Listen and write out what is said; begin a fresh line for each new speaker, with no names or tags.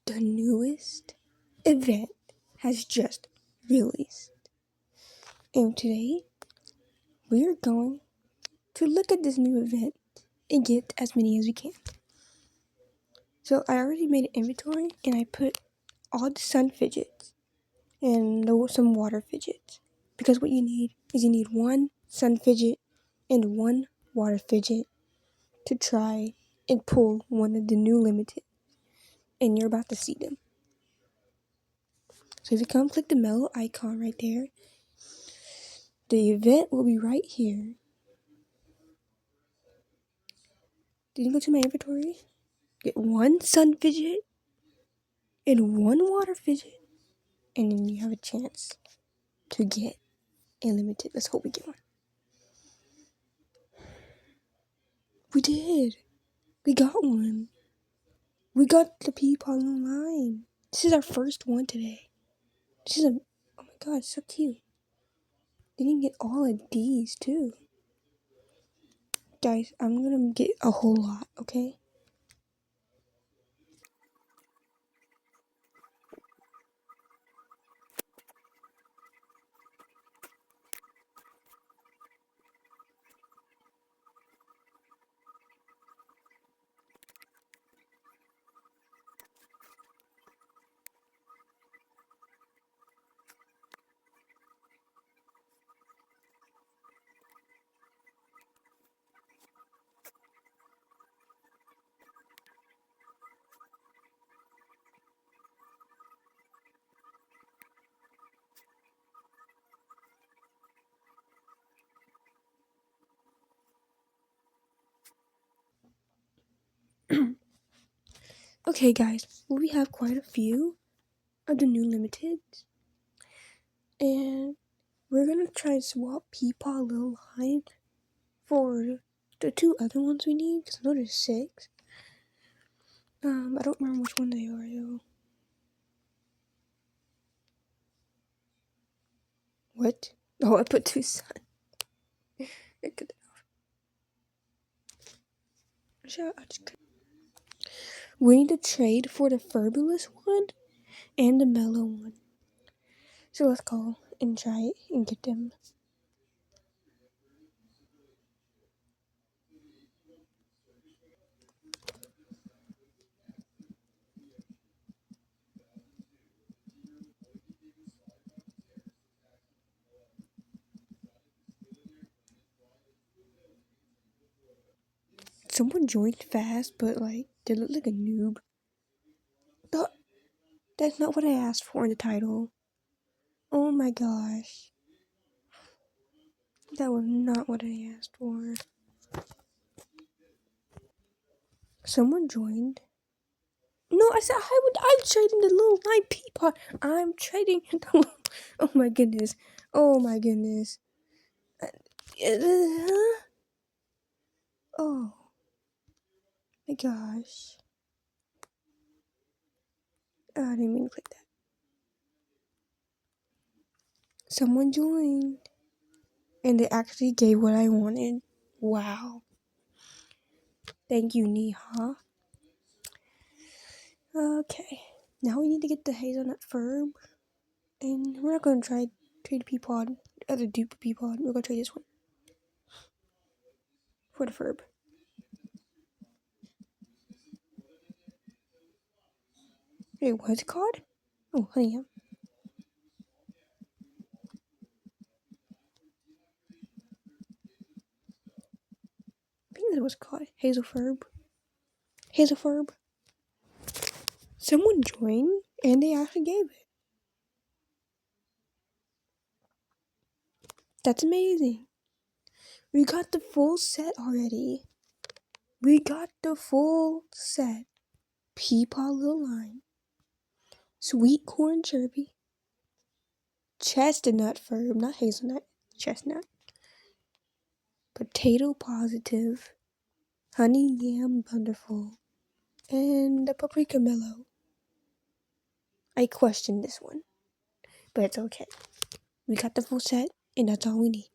the newest event has just released. And today, we are going to look at this new event and get as many as we can. So I already made an inventory and I put all the sun fidgets and some water fidgets. Because what you need is one sun fidget and one water fidget to try and pull one of the new limited. And you're about to see them. So if you come click the mellow icon right there, the event will be right here. Then you go to my inventory, get one sun fidget and one water fidget, and then you have a chance to get a limited. Let's hope we get one. We did. We got one. We got the people online. This is our first one today. Oh my god, it's so cute. Then you can get all of these too. Guys, I'm gonna get a whole lot, okay? Okay, guys, we have quite a few of the new limiteds, and we're gonna try to swap Peepaw Little Line for the two other ones we need, because I know there's 6. I don't remember which one they are, though. What? Oh, I put 2 sun. We need to trade for the Fabulous one and the Mellow one. So let's go and try it and get them. Someone joined fast, but they look like a noob. That's not what I asked for in the title. Oh my gosh. That was not what I asked for. Someone joined. No, I said I'm trading the little light Peapod. I'm trading the Oh my goodness. Oh my goodness. Oh my gosh. Oh, I didn't mean to click that. Someone joined. And they actually gave what I wanted. Wow. Thank you, Neha. Okay. Now we need to get the hazelnut ferb. And we're not going to trade the Peapod, the other dupe Peapod. We're going to trade this one. For the ferb. Wait, what's it called? Oh, honey. I think that was called Hazel Ferb. Someone joined and they actually gave it. That's amazing. We got the full set already. We got the full set. Peepaw Little Line. Sweet Corn Chirpy. Chestnut Ferb, not hazelnut. Chestnut. Potato Positive. Honey Yam Wonderful. And the Paprika Mellow. I questioned this one, but it's okay. We got the full set, and that's all we need.